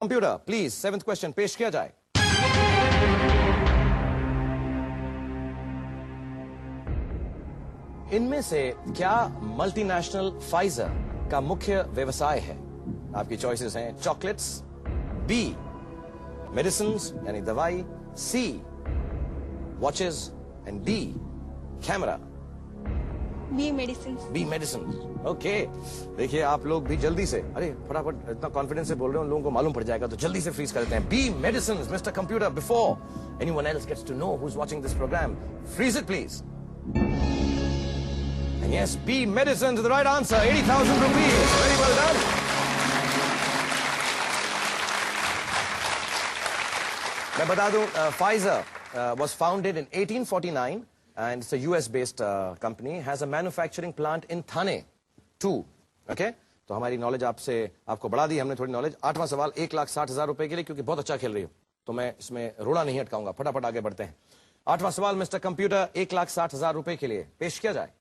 Computer please 7th question पेश किया जाए। इनमें से क्या मल्टीनेशनल फाइजर का मुख्य व्यवसाय है? आपकी चॉइसेस हैं चॉकलेट्स, बी मेडिसिन्स यानी दवाई, C watches and D camera. B medicine. B medicine. Okay, देखिए आप लोग भी जल्दी से, अरे फटाफट इतना कॉन्फिडेंस से बोल रहे हो, उन लोगों को मालूम पड़ जाएगा, तो जल्दी से फ्रीज कर देते हैं। B medicine, mister computer, before anyone else gets to know who is watching this programme, freeze it please. And yes, B medicine is the right answer. 80,000 rupees. Very well done. मैं बता दूं, Pfizer was founded in 1849 and it's a US-based company. Has a manufacturing plant in Thane too. Okay? तो हमारी knowledge आपको बढ़ा दी हमने थोड़ी knowledge. 8वां सवाल 1,60,000 रुपए के लिए, क्योंकि बहुत अच्छा खेल रही हो तो मैं इसमें रोड़ा नहीं अटकाऊंगा। फटाफट आगे बढ़ते हैं। 8वां सवाल मिस्टर कंप्यूटर 1,60,000 रुपए के लिए पेश किया जाए।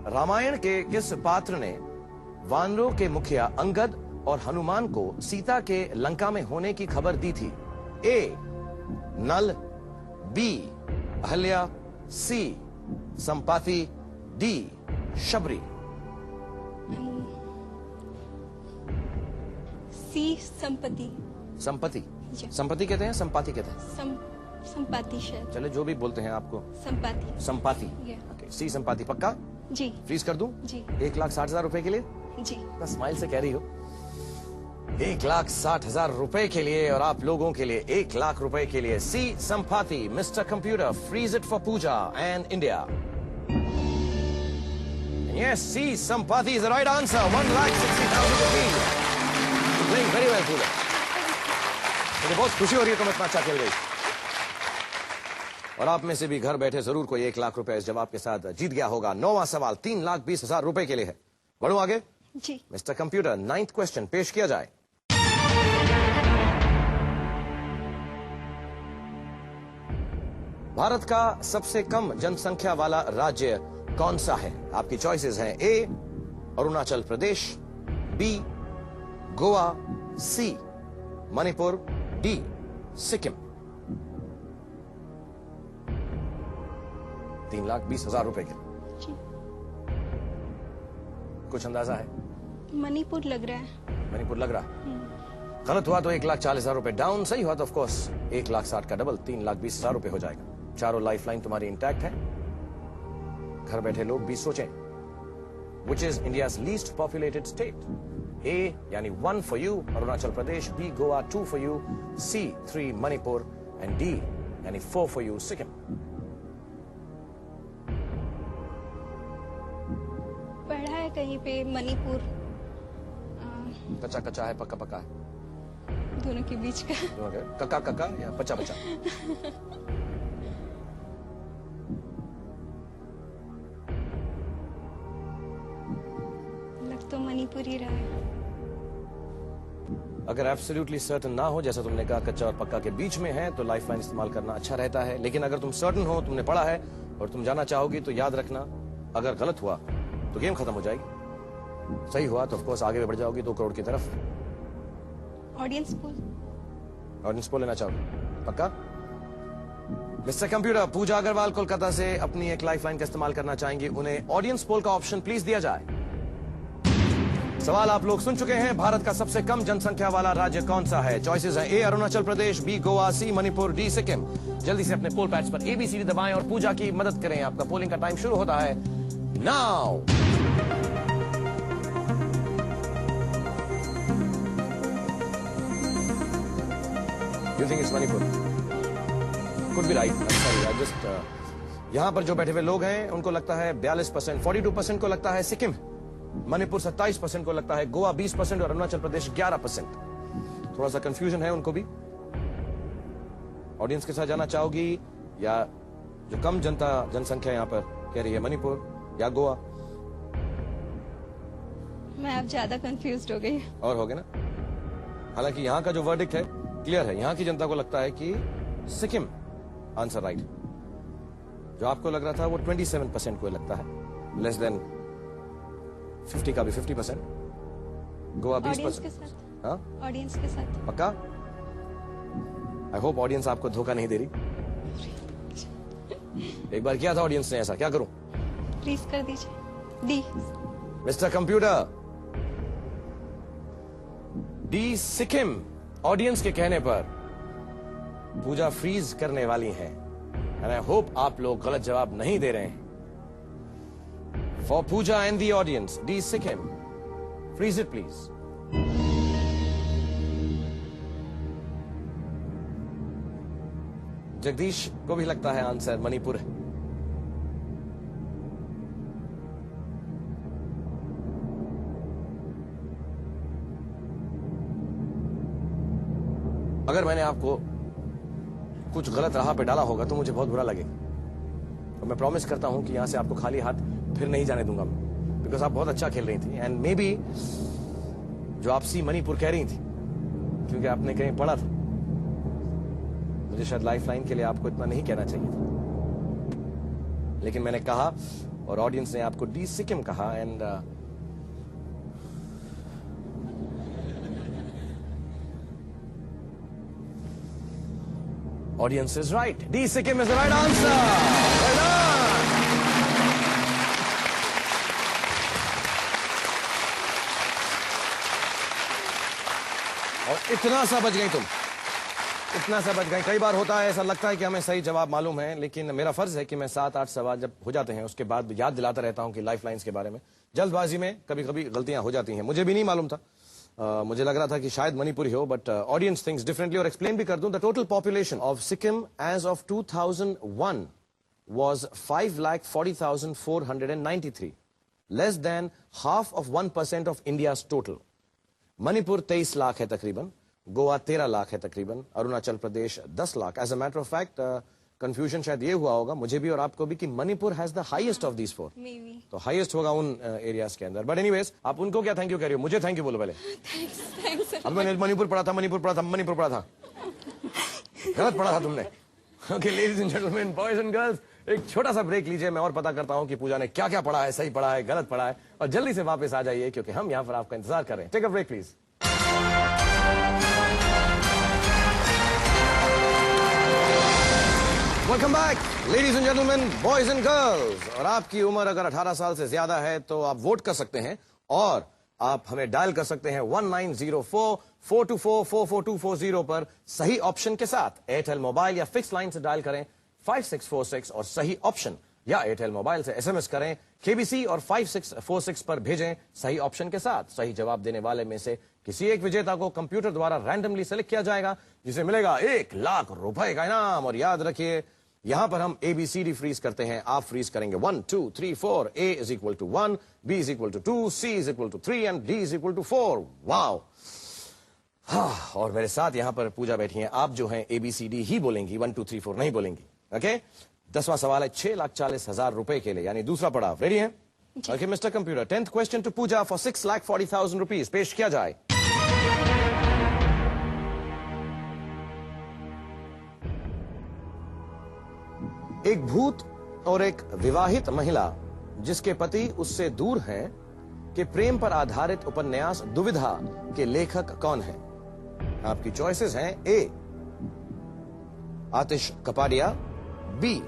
रामायण के किस पात्र ने वानरों के मुखिया अंगद और हनुमान को सीता के लंका में होने की खबर दी थी? ए नल, बी अहल्या, सी संपाति, डी शबरी। सी संपत्ति। संपत्ति? संपत्ति कहते हैं, संपाति कहते हैं? संपाति शायद। चले जो भी बोलते हैं आपको। संपाति। संपाति। ओके, सी संपाति पक्का? जी। फ्रीज कर दूं? जी। 1,60,000 रुपए के लिए? जी। स्माइल से कह रही हो। 1,60,000 रुपए के लिए और आप लोगों के लिए 1,00,000 रुपए के लिए C Sampati. Mister computer freeze it for Pooja and India. Yes, C संपाति is the right answer. 1,60,000 rupees. Playing very well, Pooja. मुझे बहुत खुशी हो रही है तुम इतना अच्छा खेल रही। और आप में से भी घर बैठे जरूर कोई 1,00,000 रुपए इस जवाब के साथ जीत गया होगा। 9वां सवाल 3,20,000 रुपए के लिए है। बढ़ूं आगे? जी। मिस्टर कंप्यूटर 9th क्वेश्चन पेश किया जाए। भारत का सबसे कम जनसंख्या वाला राज्य कौन सा है? आपकी चॉइसेस हैं ए अरुणाचल प्रदेश, बी गोवा, सी मणिपुर, डी सिक्किम। 3,20,000 रुपए के। जी। कुछ अंदाजा है? मणिपुर लग रहा है। मणिपुर लग रहा है? गलत हुआ तो 1,40,000 रुपए डाउन, सही हुआ तो ऑफ कोर्स 1,60,000 का डबल 3,20,000 रुपए हो जाएगा। चारों लाइफलाइन तुम्हारी इंटैक्ट है। घर बैठे लोग भी सोचें, which is India's least populated state? A यानी 1 for you Arunachal Pradesh, B Goa 2 for you, C 3 Manipur and D यानी 4 फॉर यू सिक्किम। पढ़ा है कहीं पे मणिपुर। कच्चा कच्चा है, पक्का पक्का है? दोनों के बीच का। कक्का कक्का या पचा पचा? लग तो मणिपुर ही रहा है। अगर एब्सोल्युटली सर्टन ना हो, जैसा तुमने कहा कच्चा और पक्का के बीच में है, तो लाइफलाइन इस्तेमाल करना अच्छा रहता है। लेकिन अगर तुम सर्टन हो, तुमने पढ़ा है और तुम जाना चाहोगी, तो याद रखना अगर गलत हुआ तो गेम खत्म हो जाएगी। सही हुआ तो ऑफ कोर्स आगे बढ़ जाओगी 2 करोड़ की तरफ। Audience poll. ऑडियंस पोल लेना चाहोगे? पक्का? मिस्टर कंप्यूटर पूजा अग्रवाल कोलकाता से अपनी एक लाइफलाइन का इस्तेमाल करना चाहेंगे, उन्हें ऑडियंस पोल का ऑप्शन प्लीज दिया जाए। सवाल आप लोग सुन चुके हैं। भारत का सबसे कम जनसंख्या वाला राज्य कौन सा है? चॉइसेस हैं ए अरुणाचल प्रदेश, बी गोवा, सी मणिपुर, डी सिक्किम। जल्दी से अपने पोल पैड्स पर ABCD दबाएं और पूजा की मदद करें। आपका पोलिंग का टाइम शुरू होता है now. You think it's Manipur? Could be right. I'm sorry. I just यहाँ पर जो बैठे हुए लोग हैं उनको लगता है 42%, 42% को लगता है सिक्किम, मणिपुर 27% को लगता है, गोवा 20% और अरुणाचल प्रदेश 11%। थोड़ा सा कंफ्यूजन है उनको भी। ऑडियंस के साथ जाना चाहोगी या जो कम जनसंख्या यहाँ पर कह रही है मणिपुर या गोवा? मैं अब ज्यादा कंफ्यूज्ड हो गई। और हो गए ना? हालांकि यहाँ का जो वर्डिक्ट है क्लियर है। यहाँ की जनता को लगता है कि सिक्किम आंसर राइट। जो आपको लग रहा था वो 27% को लगता है, लेस देन 50 का भी 50%, गोवा ऑडियंस 20%। के साथ, हाँ, ऑडियंस के साथ। पक्का? आई होप ऑडियंस आपको धोखा नहीं दे रही। एक बार किया था ऑडियंस ने ऐसा, क्या करूं? प्लीज कर दीजिए D. Mister computer, D Sikkim audience के कहने पर पूजा फ्रीज करने वाली है, एंड आई होप आप लोग गलत जवाब नहीं दे रहे हैं। For Pooja and the audience, D Sikkim, freeze it please. Jagdish को भी लगता है आंसर मणिपुर है। अगर मैंने आपको कुछ गलत राह पे डाला होगा तो मुझे बहुत बुरा लगे, और मैं प्रॉमिस करता हूं कि यहां से आपको खाली हाथ फिर नहीं जाने दूंगा मैं, बिकॉज आप बहुत अच्छा खेल रही थी। एंड मे बी जो आप सी मणिपुर कह रही थी क्योंकि आपने कहीं पढ़ा था, मुझे शायद लाइफलाइन के लिए आपको इतना नहीं कहना चाहिए था, लेकिन मैंने कहा और ऑडियंस ने आपको डी सिक्किम कहा। And audience is right. D Sikkim is the right answer. Well done. और इतना सा बच गई तुम, इतना सा बच गई। कई बार होता है, ऐसा लगता है कि हमें सही जवाब मालूम है, लेकिन मेरा फर्ज है कि मैं 7-8 सवाल जब हो जाते हैं उसके बाद याद दिलाता रहता हूं कि लाइफ लाइन्स के बारे में। जल्दबाजी में कभी कभी गलतियां हो जाती हैं, मुझे भी नहीं मालूम था। मुझे लग रहा था कि शायद मणिपुरी हो, बट ऑडियंस थिंक्स डिफरेंटली। और एक्सप्लेन भी कर दूं, the total population of Sikkim as of 2001 was 5,40,493, less than half of 1% of India's total. Manipur 23 lakh है तकरीबन, गोवा 13 लाख है तकरीबन, Arunachal Pradesh 10 lakh. As a matter of fact confusion शायद ये हुआ होगा मुझे भी और आपको भी कि Manipur has the highest of these 4, तो हाईएस्ट होगा उन एरियाज के अंदर। बट एनीवेज, आप उनको क्या थैंक यू कह रही हो? मुझे थैंक यू बोलो पहले। थैंक्स। अब मैंने मणिपुर पढ़ा था, मणिपुर पढ़ा था, मणिपुर पढ़ा था, गलत पढ़ा था तुमने। Okay ladies and gentleman, boys and girls, एक छोटा सा ब्रेक लीजिए, मैं और पता करता हूं कि पूजा ने क्या क्या पढ़ा है, सही पढ़ा है, गलत पढ़ा है, और जल्दी से वापस आ जाइए क्योंकि हम यहां पर आपका इंतजार कर रहे हैं। Take a break please. Welcome back ladies and gentleman, boys and girls. और आपकी उम्र अगर 18 साल से ज्यादा है तो आप वोट कर सकते हैं और आप हमें डायल कर सकते हैं 1904-424-44240 पर सही ऑप्शन के साथ। एयरटेल मोबाइल या फिक्स लाइन से डायल करें 5646 और सही ऑप्शन, या एयरटेल मोबाइल से एसएमएस करें केबीसी और 5646 पर भेजें सही ऑप्शन के साथ। सही जवाब देने वाले में से किसी एक विजेता को कंप्यूटर द्वारा रैंडमली सेलेक्ट किया जाएगा, जिसे मिलेगा 1 लाख रुपए का इनाम। और याद रखिए, यहां पर हम ABCD फ्रीज करते हैं, आप फ्रीज करेंगे 1 2 3 4, A is equal to 1, B is equal to 2, C is equal to 3 and D is equal to 4। Wow. और मेरे साथ यहां पर पूजा बैठी हैं, आप जो हैं ABCD ही बोलेंगी, 1 2 3 4 नहीं बोलेंगी। ओके 10वां सवाल है 6,40,000 रुपए के लिए, यानी दूसरा पड़ाव। रेडी है? Okay mister computer, 10th question to Pooja for 6,40,000 rupees पेश किया जाए। एक भूत और एक विवाहित महिला जिसके पति उससे दूर हैं के प्रेम पर आधारित उपन्यास दुविधा के लेखक कौन है? आपकी चॉइसेस हैं, A आतिश कपाडिया, B